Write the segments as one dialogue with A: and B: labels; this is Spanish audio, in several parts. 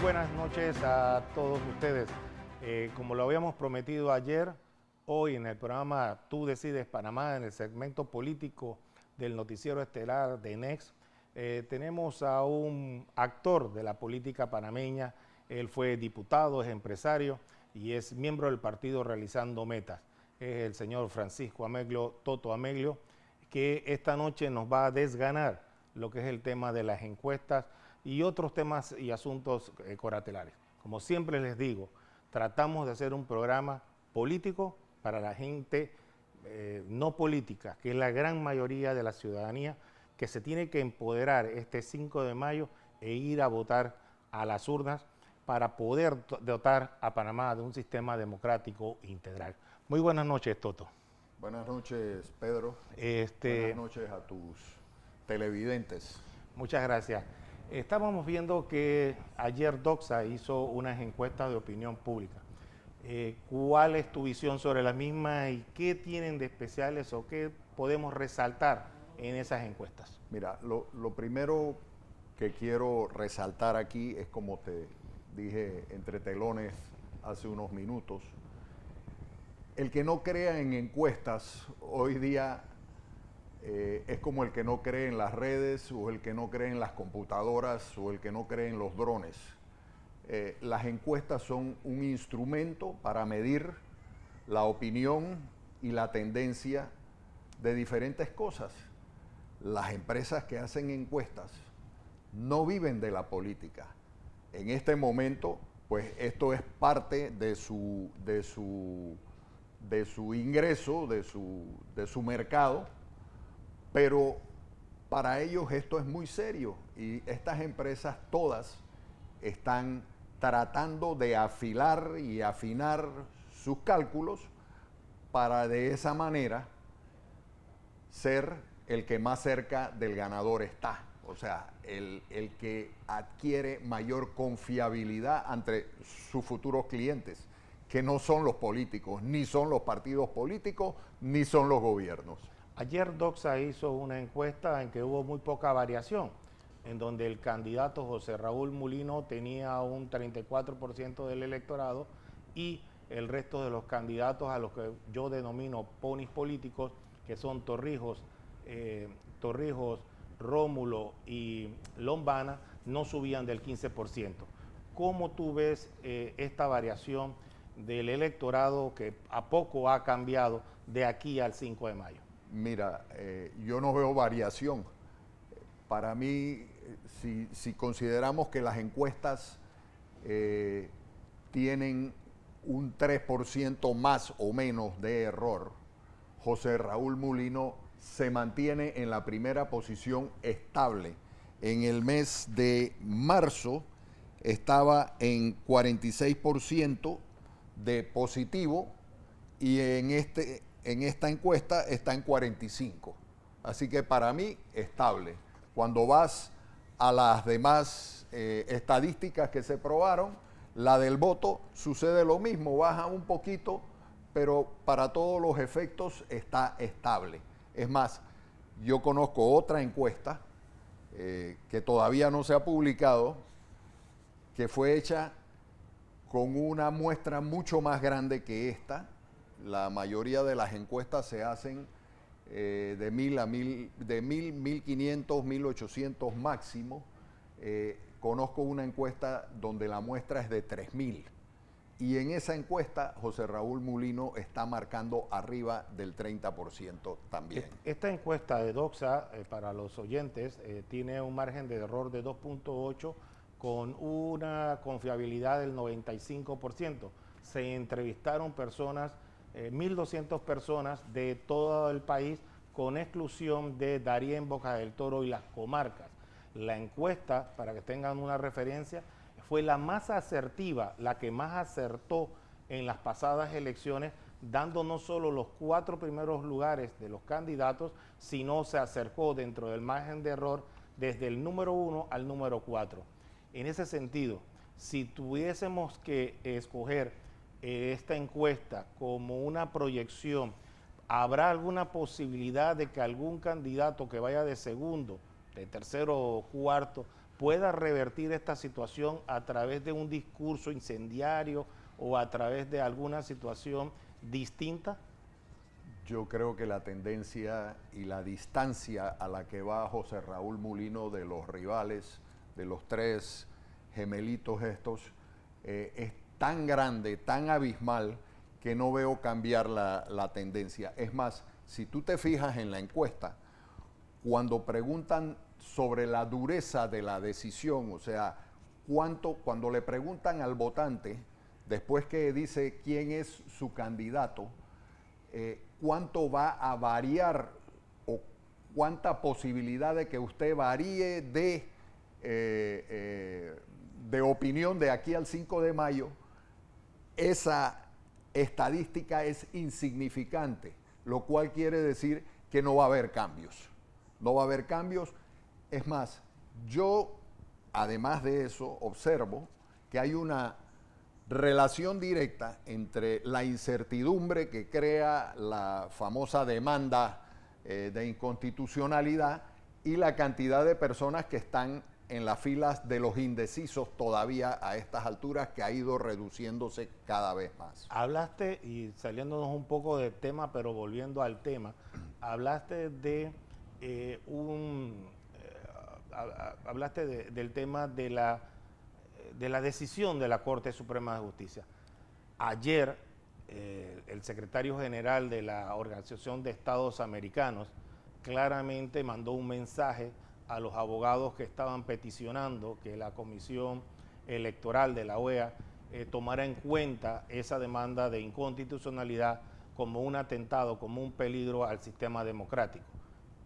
A: buenas noches a todos ustedes. Como lo habíamos prometido ayer, hoy en el programa Tú Decides Panamá, en el segmento político del noticiero estelar de Next, tenemos a un actor de la política panameña. Él fue diputado, es empresario y es miembro del partido Realizando Metas. Es el señor Francisco Ameglio, Toto Ameglio, que esta noche nos va a desganar lo que es el tema de las encuestas y otros temas y asuntos colatelares. Como siempre les digo, tratamos de hacer un programa político para la gente no política, que es la gran mayoría de la ciudadanía, que se tiene que empoderar este 5 de mayo e ir a votar a las urnas para poder dotar a Panamá de un sistema democrático integral. Muy buenas noches, Toto.
B: Buenas noches, Pedro. Buenas noches a tus televidentes.
A: Muchas gracias. Estábamos viendo que ayer Doxa hizo unas encuestas de opinión pública. ¿Cuál es tu visión sobre la misma y qué tienen de especiales o qué podemos resaltar en esas encuestas?
B: Mira, lo primero que quiero resaltar aquí es, como te dije entre telones hace unos minutos, el que no crea en encuestas hoy día es como el que no cree en las redes o el que no cree en las computadoras o el que no cree en los drones. Las encuestas son un instrumento para medir la opinión y la tendencia de diferentes cosas. Las empresas que hacen encuestas no viven de la política. En este momento, pues esto es parte de su ingreso, de su mercado, pero para ellos esto es muy serio y estas empresas todas están tratando de afilar y afinar sus cálculos para de esa manera ser el que más cerca del ganador está. O sea, el que adquiere mayor confiabilidad ante sus futuros clientes, que no son los políticos, ni son los partidos políticos, ni son los gobiernos.
A: Ayer Doxa hizo una encuesta en que hubo muy poca variación, en donde el candidato José Raúl Mulino tenía un 34% del electorado y el resto de los candidatos, a los que yo denomino ponis políticos, que son Torrijos, Rómulo y Lombana, no subían del 15%. ¿Cómo tú ves esta variación del electorado que a poco ha cambiado de aquí al 5 de mayo?
B: Mira, yo no veo variación. Para mí, si consideramos que las encuestas tienen un 3% más o menos de error, José Raúl Mulino se mantiene en la primera posición estable. En el mes de marzo estaba en 46% de positivo y en esta encuesta está en 45. Así que para mí, estable. Cuando vas a las demás estadísticas que se probaron, la del voto sucede lo mismo, baja un poquito, pero para todos los efectos está estable. Es más, yo conozco otra encuesta que todavía no se ha publicado, que fue hecha con una muestra mucho más grande que esta. La mayoría de las encuestas se hacen de 1.500, 1.800 máximo. Conozco una encuesta donde la muestra es de 3.000. Y en esa encuesta, José Raúl Mulino está marcando arriba del 30% también.
A: Esta encuesta de Doxa, para los oyentes, tiene un margen de error de 2.8 con una confiabilidad del 95%. Se entrevistaron personas, 1.200 personas de todo el país, con exclusión de Darién, Boca del Toro y las comarcas. La encuesta, para que tengan una referencia, fue la más asertiva, la que más acertó en las pasadas elecciones, dando no solo los 4 primeros lugares de los candidatos, sino se acercó dentro del margen de error desde el número 1 al número 4. En ese sentido, si tuviésemos que escoger esta encuesta como una proyección, ¿habrá alguna posibilidad de que algún candidato que vaya de segundo, de tercero o cuarto, pueda revertir esta situación a través de un discurso incendiario o a través de alguna situación distinta?
B: Yo creo que la tendencia y la distancia a la que va José Raúl Mulino de los rivales, de los tres gemelitos estos, es tan grande, tan abismal, que no veo cambiar la tendencia. Es más, si tú te fijas en la encuesta, cuando preguntan sobre la dureza de la decisión, o sea, cuando le preguntan al votante, después que dice quién es su candidato, cuánto va a variar o cuánta posibilidad de que usted varíe de opinión de aquí al 5 de mayo, esa estadística es insignificante, lo cual quiere decir que no va a haber cambios. No va a haber cambios. Es más, yo, además de eso, observo que hay una relación directa entre la incertidumbre que crea la famosa demanda de inconstitucionalidad y la cantidad de personas que están en las filas de los indecisos todavía a estas alturas, que ha ido reduciéndose cada vez más.
A: Hablaste, y saliéndonos un poco del tema, pero volviendo al tema, hablaste de del tema de la decisión de la Corte Suprema de Justicia. Ayer, el secretario general de la Organización de Estados Americanos claramente mandó un mensaje a los abogados que estaban peticionando que la Comisión Electoral de la OEA tomara en cuenta esa demanda de inconstitucionalidad como un atentado, como un peligro al sistema democrático.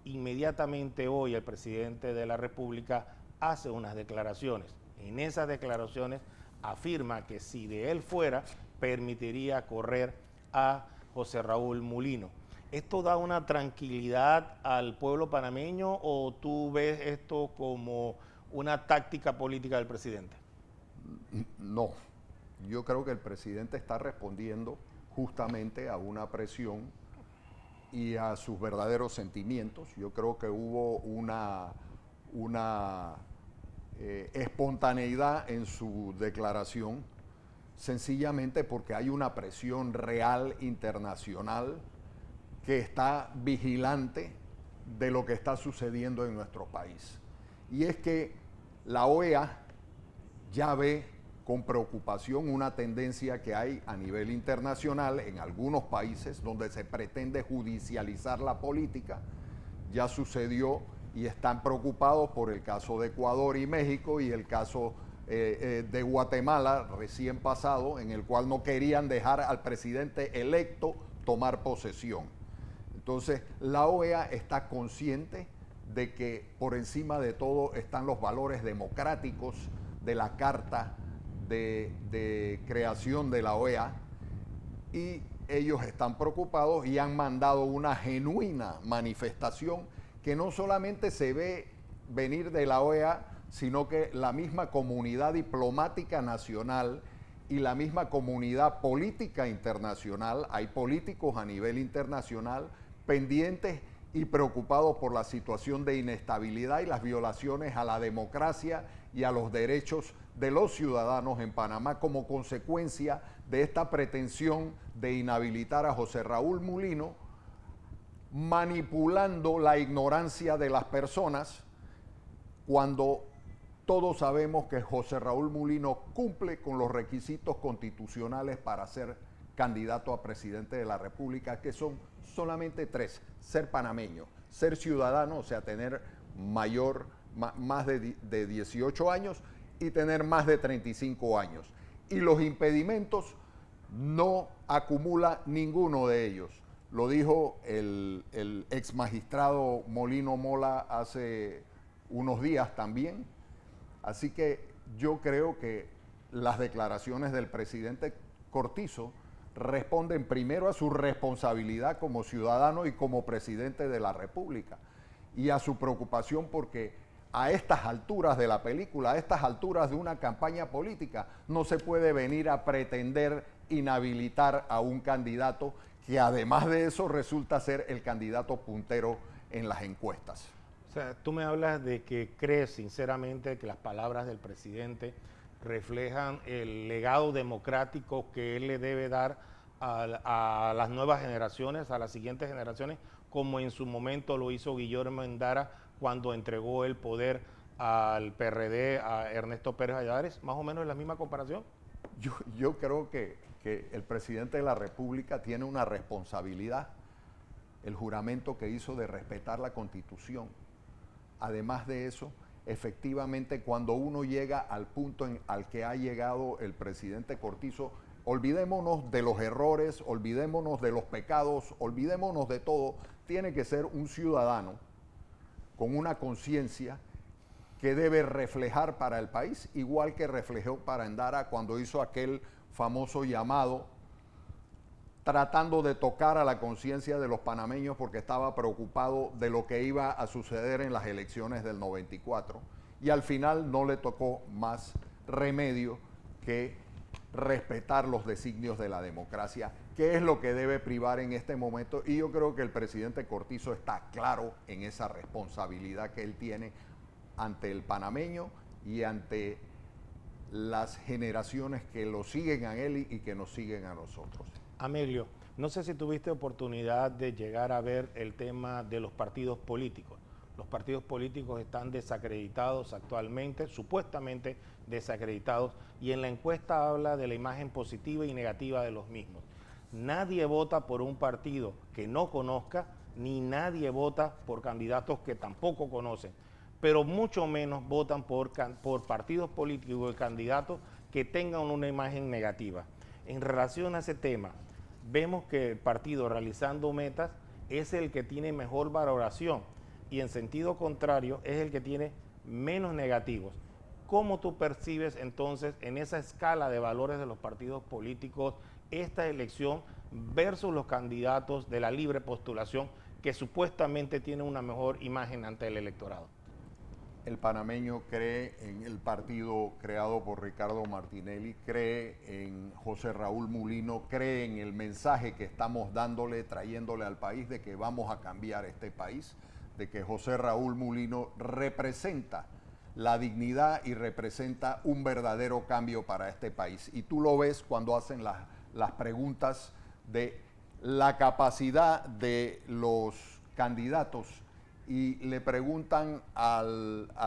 A: Inmediatamente hoy el presidente de la República hace unas declaraciones. En esas declaraciones afirma que si de él fuera, permitiría correr a José Raúl Mulino. ¿Esto da una tranquilidad al pueblo panameño o tú ves esto como una táctica política del presidente?
B: No, yo creo que el presidente está respondiendo justamente a una presión y a sus verdaderos sentimientos. Yo creo que hubo una espontaneidad en su declaración, sencillamente porque hay una presión real internacional que está vigilante de lo que está sucediendo en nuestro país. Y es que la OEA ya ve con preocupación una tendencia que hay a nivel internacional en algunos países donde se pretende judicializar la política. Ya sucedió y están preocupados por el caso de Ecuador y México y el caso de Guatemala recién pasado, en el cual no querían dejar al presidente electo tomar posesión. Entonces, la OEA está consciente de que por encima de todo están los valores democráticos de la Carta de creación de la OEA, y ellos están preocupados y han mandado una genuina manifestación que no solamente se ve venir de la OEA, sino que la misma comunidad diplomática nacional y la misma comunidad política internacional, hay políticos a nivel internacional pendientes y preocupados por la situación de inestabilidad y las violaciones a la democracia y a los derechos de los ciudadanos en Panamá como consecuencia de esta pretensión de inhabilitar a José Raúl Mulino, manipulando la ignorancia de las personas, cuando todos sabemos que José Raúl Mulino cumple con los requisitos constitucionales para ser candidato a presidente de la República, que son solamente tres: ser panameño, ser ciudadano, o sea, tener más de 18 años y tener más de 35 años. Y los impedimentos no acumula ninguno de ellos. Lo dijo el ex magistrado Molino Mola hace unos días también. Así que yo creo que las declaraciones del presidente Cortizo responden primero a su responsabilidad como ciudadano y como presidente de la República, y a su preocupación porque a estas alturas de la película, a estas alturas de una campaña política, no se puede venir a pretender inhabilitar a un candidato que además de eso resulta ser el candidato puntero en las encuestas.
A: O sea, tú me hablas de que crees sinceramente que las palabras del presidente reflejan el legado democrático que él le debe dar a las nuevas generaciones, a las siguientes generaciones, como en su momento lo hizo Guillermo Endara cuando entregó el poder al PRD, a Ernesto Pérez Valladares, más o menos en la misma comparación.
B: Yo creo que el presidente de la República tiene una responsabilidad, el juramento que hizo de respetar la Constitución. Además de eso, efectivamente, cuando uno llega al punto al que ha llegado el presidente Cortizo, olvidémonos de los errores, olvidémonos de los pecados, olvidémonos de todo. Tiene que ser un ciudadano con una conciencia que debe reflejar para el país, igual que reflejó para Endara cuando hizo aquel famoso llamado tratando de tocar a la conciencia de los panameños porque estaba preocupado de lo que iba a suceder en las elecciones del 94 y al final no le tocó más remedio que respetar los designios de la democracia, que es lo que debe privar en este momento, y yo creo que el presidente Cortizo está claro en esa responsabilidad que él tiene ante el panameño y ante las generaciones que lo siguen a él y que nos siguen a nosotros.
A: Amelio, no sé si tuviste oportunidad de llegar a ver el tema de los partidos políticos. Los partidos políticos están desacreditados actualmente, supuestamente desacreditados, y en la encuesta habla de la imagen positiva y negativa de los mismos. Nadie vota por un partido que no conozca, ni nadie vota por candidatos que tampoco conocen, pero mucho menos votan por partidos políticos y candidatos que tengan una imagen negativa. En relación a ese tema, vemos que el partido realizando metas es el que tiene mejor valoración y en sentido contrario es el que tiene menos negativos. ¿Cómo tú percibes entonces en esa escala de valores de los partidos políticos esta elección versus los candidatos de la libre postulación que supuestamente tienen una mejor imagen ante el electorado?
B: El panameño cree en el partido creado por Ricardo Martinelli, cree en José Raúl Mulino, cree en el mensaje que estamos dándole, trayéndole al país de que vamos a cambiar este país, de que José Raúl Mulino representa la dignidad y representa un verdadero cambio para este país. Y tú lo ves cuando hacen las preguntas de la capacidad de los candidatos y le preguntan a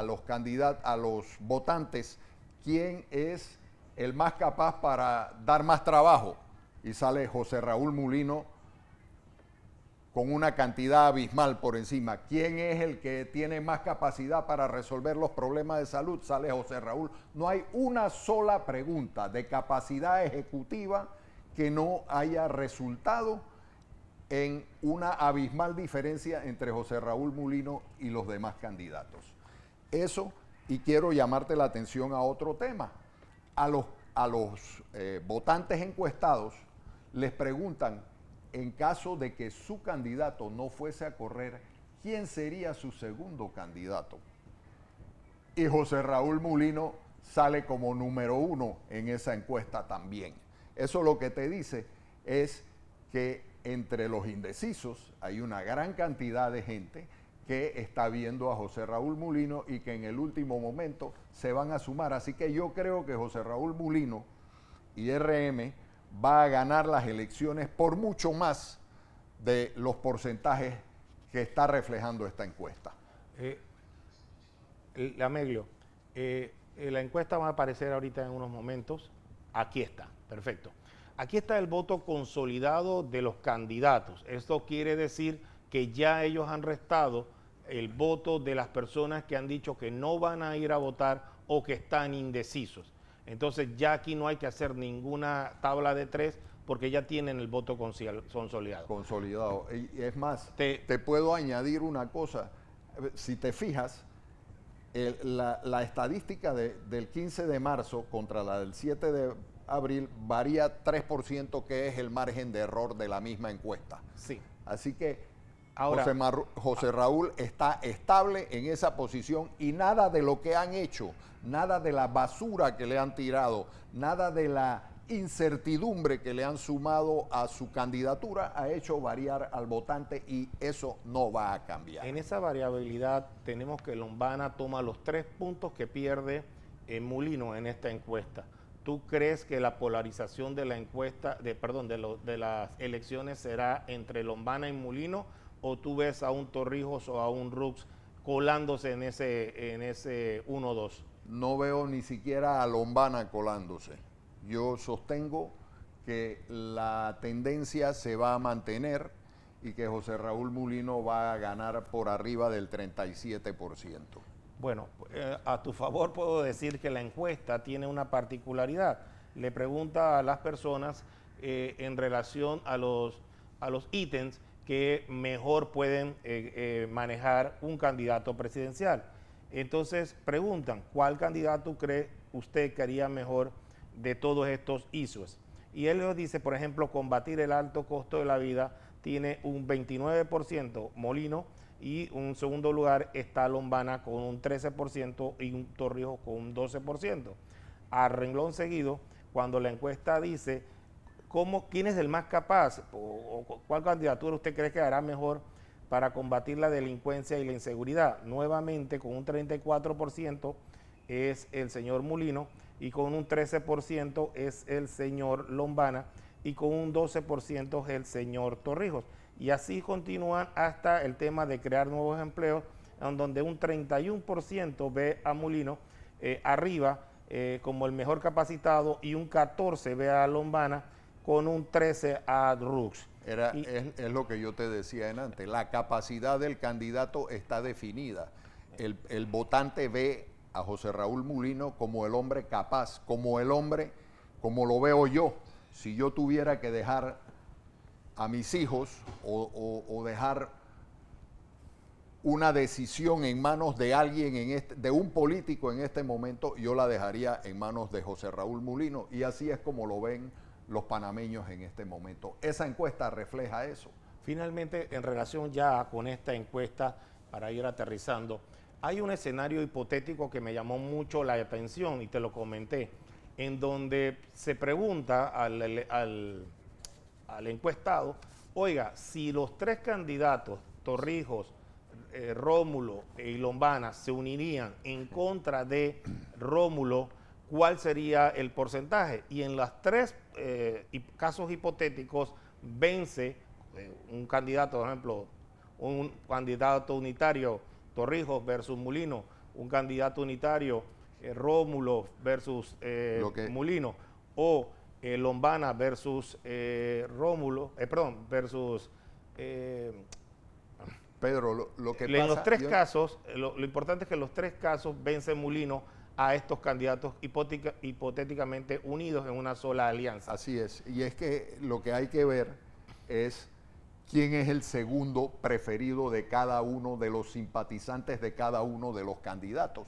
B: los candidatos, a los votantes, quién es el más capaz para dar más trabajo. Y sale José Raúl Mulino con una cantidad abismal por encima. ¿Quién es el que tiene más capacidad para resolver los problemas de salud? Sale José Raúl. No hay una sola pregunta de capacidad ejecutiva que no haya resultado en una abismal diferencia entre José Raúl Mulino y los demás candidatos. Eso, y quiero llamarte la atención a otro tema. A los votantes encuestados les preguntan, en caso de que su candidato no fuese a correr, ¿quién sería su segundo candidato? Y José Raúl Mulino sale como número 1 en esa encuesta también. Eso lo que te dice es que entre los indecisos hay una gran cantidad de gente que está viendo a José Raúl Mulino y que en el último momento se van a sumar. Así que yo creo que José Raúl Mulino y RM va a ganar las elecciones por mucho más de los porcentajes que está reflejando esta encuesta.
A: Amelio, la encuesta va a aparecer ahorita en unos momentos. Aquí está, perfecto. Aquí está el voto consolidado de los candidatos. Esto quiere decir que ya ellos han restado el voto de las personas que han dicho que no van a ir a votar o que están indecisos. Entonces ya aquí no hay que hacer ninguna tabla de 3 porque ya tienen el voto consolidado.
B: Consolidado. Y es más, te puedo añadir una cosa. Si te fijas, la estadística del 15 de marzo contra la del 7 de abril varía 3%, que es el margen de error de la misma encuesta.
A: Sí.
B: Así que
A: ahora,
B: José Raúl está estable en esa posición y nada de lo que han hecho, nada de la basura que le han tirado, nada de la incertidumbre que le han sumado a su candidatura ha hecho variar al votante y eso no va a cambiar.
A: En esa variabilidad tenemos que Lombana toma los 3 puntos que pierde Mulino en esta encuesta. ¿Tú crees que la polarización de la encuesta, de las elecciones será entre Lombana y Mulino, o tú ves a un Torrijos o a un Rux colándose en ese 1-2?
B: No veo ni siquiera a Lombana colándose. Yo sostengo que la tendencia se va a mantener y que José Raúl Mulino va a ganar por arriba del 37%.
A: Bueno, a tu favor puedo decir que la encuesta tiene una particularidad. Le pregunta a las personas en relación a los ítems que mejor pueden manejar un candidato presidencial. Entonces preguntan, ¿cuál candidato cree usted que haría mejor de todos estos issues? Y él les dice, por ejemplo, combatir el alto costo de la vida tiene un 29% Molino, y en segundo lugar está Lombana con un 13% y un Torrijos con un 12%. A renglón seguido, cuando la encuesta dice quién es el más capaz o cuál candidatura usted cree que hará mejor para combatir la delincuencia y la inseguridad, nuevamente con un 34% es el señor Mulino y con un 13% es el señor Lombana y con un 12% es el señor Torrijos. Y así continúan hasta el tema de crear nuevos empleos, en donde un 31% ve a Mulino arriba como el mejor capacitado y un 14% ve a Lombana con un 13% a Rux.
B: Es lo que yo te decía antes, la capacidad del candidato está definida. El votante ve a José Raúl Mulino como el hombre capaz, como el hombre, como lo veo yo. Si yo tuviera que dejar a mis hijos o dejar una decisión en manos de alguien, de un político en este momento, yo la dejaría en manos de José Raúl Mulino, y así es como lo ven los panameños en este momento. Esa encuesta refleja eso.
A: Finalmente, en relación ya con esta encuesta, para ir aterrizando, hay un escenario hipotético que me llamó mucho la atención y te lo comenté, en donde se pregunta al encuestado, oiga, si los 3 candidatos, Torrijos, Rómulo y Lombana, se unirían en contra de Rómulo, ¿cuál sería el porcentaje? Y en los 3 casos hipotéticos vence un candidato, por ejemplo, un candidato unitario, Torrijos versus Mulino, un candidato unitario, Rómulo versus Mulino, o Lombana versus Rómulo, versus...
B: Pedro, lo que
A: en
B: pasa...
A: los 3 casos, lo importante es que en los 3 casos vence Mulino a estos candidatos hipotéticamente unidos en una sola alianza.
B: Así es, y es que lo que hay que ver es quién es el segundo preferido de cada uno de los simpatizantes de cada uno de los candidatos.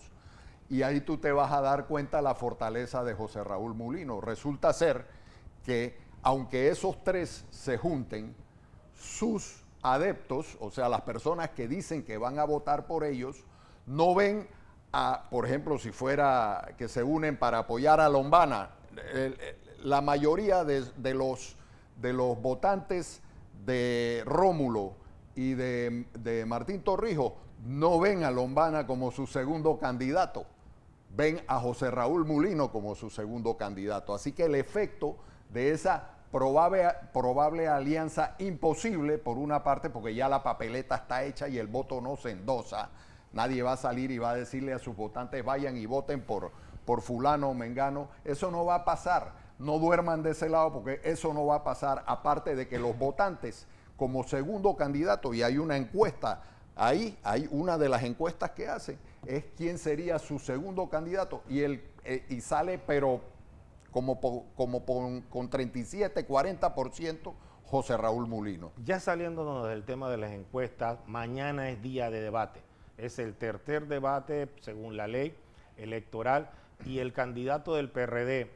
B: Y ahí tú te vas a dar cuenta la fortaleza de José Raúl Mulino. Resulta ser que aunque esos 3 se junten, sus adeptos, o sea, las personas que dicen que van a votar por ellos, no ven por ejemplo, si fuera que se unen para apoyar a Lombana, la mayoría de los votantes de Rómulo y de Martín Torrijos no ven a Lombana como su segundo candidato, ven a José Raúl Mulino como su segundo candidato. Así que el efecto de esa probable alianza imposible, por una parte, porque ya la papeleta está hecha y el voto no se endosa, nadie va a salir y va a decirle a sus votantes vayan y voten por fulano o mengano. Eso no va a pasar. No duerman de ese lado porque eso no va a pasar. Aparte de que los votantes como segundo candidato, y hay una encuesta, ahí hay una de las encuestas que hacen, es quién sería su segundo candidato. Y sale pero con 37, 40% José Raúl Mulino.
A: Ya saliéndonos del tema de las encuestas, mañana es día de debate. Es el tercer debate, según la ley electoral, y el candidato del PRD,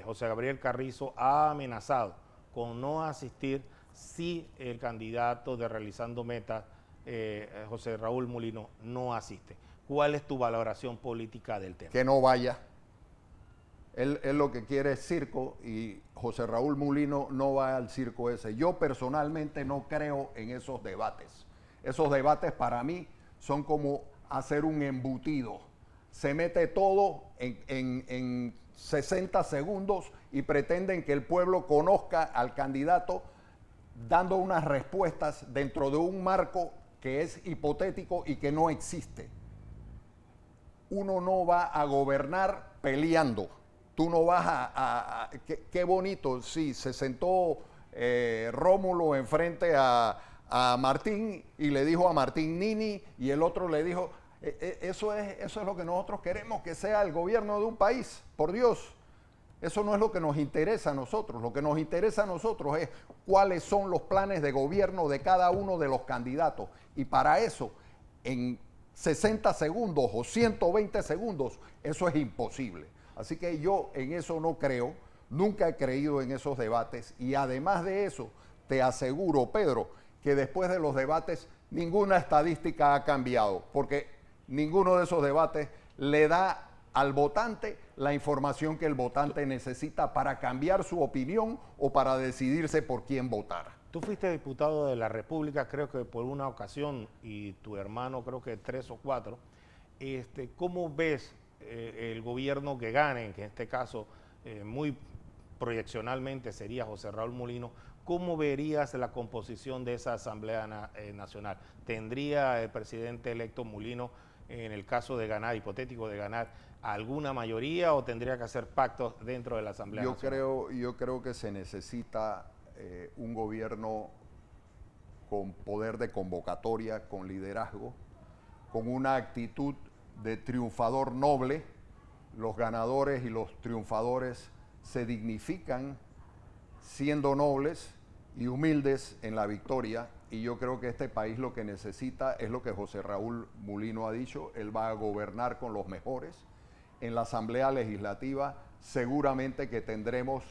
A: José Gabriel Carrizo, ha amenazado con no asistir si el candidato de Realizando Metas, José Raúl Mulino, no asiste. ¿Cuál es tu valoración política del tema?
B: Que no vaya. Él lo que quiere es circo y José Raúl Mulino no va al circo ese. Yo personalmente no creo en esos debates. Esos debates para mí son como hacer un embutido. Se mete todo en 60 segundos y pretenden que el pueblo conozca al candidato dando unas respuestas dentro de un marco que es hipotético y que no existe. Uno no va a gobernar peleando. Tú no vas qué bonito, sí, se sentó Rómulo enfrente a Martín y le dijo a Martín Nini y el otro le dijo, eso es lo que nosotros queremos que sea el gobierno de un país, por Dios. Eso no es lo que nos interesa a nosotros. Lo que nos interesa a nosotros es cuáles son los planes de gobierno de cada uno de los candidatos. Y para eso, en 60 segundos o 120 segundos, eso es imposible. Así que yo en eso no creo, nunca he creído en esos debates. Y además de eso, te aseguro, Pedro, que después de los debates ninguna estadística ha cambiado, porque ninguno de esos debates le da al votante la información que el votante necesita para cambiar su opinión o para decidirse por quién votar.
A: Tú fuiste diputado de la República, creo que por una ocasión, y tu hermano creo que 3 o 4. ¿Cómo ves el gobierno que gane, que en este caso muy proyeccionalmente sería José Raúl Mulino? ¿Cómo verías la composición de esa Asamblea Nacional? ¿Tendría el presidente electo Mulino, en el caso de ganar, hipotético de ganar, alguna mayoría o tendría que hacer pactos dentro de la Asamblea Nacional?
B: Yo creo que se necesita un gobierno con poder de convocatoria, con liderazgo, con una actitud de triunfador noble. Los ganadores y los triunfadores se dignifican siendo nobles y humildes en la victoria, y yo creo que este país lo que necesita es lo que José Raúl Mulino ha dicho. Él va a gobernar con los mejores. En la Asamblea Legislativa seguramente que tendremos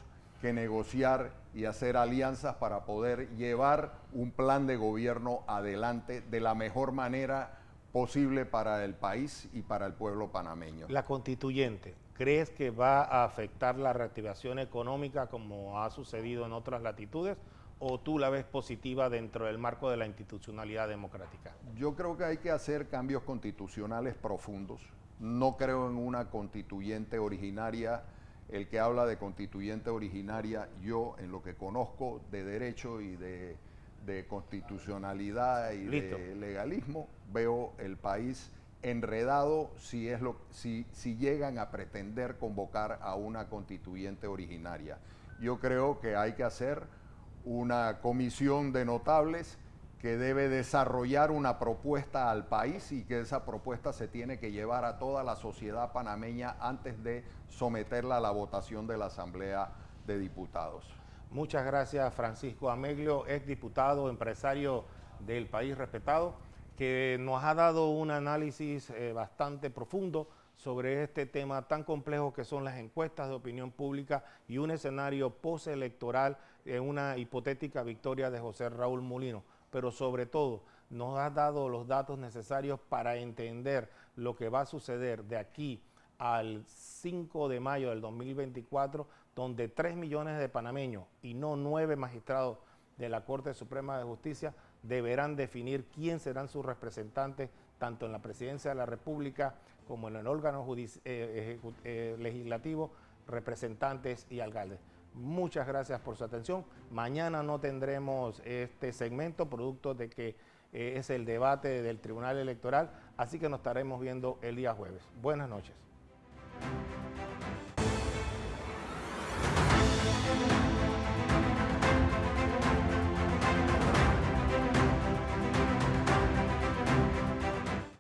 B: que negociar y hacer alianzas para poder llevar un plan de gobierno adelante de la mejor manera posible para el país y para el pueblo panameño.
A: La constituyente, ¿crees que va a afectar la reactivación económica como ha sucedido en otras latitudes, o tú la ves positiva dentro del marco de la institucionalidad democrática?
B: Yo creo que hay que hacer cambios constitucionales profundos. No creo en una constituyente originaria. El que habla de constituyente originaria, yo en lo que conozco de derecho y de constitucionalidad y de legalismo, veo el país enredado si llegan a pretender convocar a una constituyente originaria. Yo creo que hay que hacer una comisión de notables que debe desarrollar una propuesta al país y que esa propuesta se tiene que llevar a toda la sociedad panameña antes de someterla a la votación de la Asamblea de Diputados.
A: Muchas gracias, Francisco Ameglio, exdiputado, empresario del país respetado, que nos ha dado un análisis bastante profundo sobre este tema tan complejo que son las encuestas de opinión pública y un escenario postelectoral en una hipotética victoria de José Raúl Mulino. Pero sobre todo nos ha dado los datos necesarios para entender lo que va a suceder de aquí al 5 de mayo del 2024, donde 3 millones de panameños y no 9 magistrados de la Corte Suprema de Justicia deberán definir quién serán sus representantes, tanto en la Presidencia de la República como en el órgano legislativo, representantes y alcaldes. Muchas gracias por su atención. Mañana no tendremos este segmento, producto de que es el debate del Tribunal Electoral, así que nos estaremos viendo el día jueves. Buenas noches.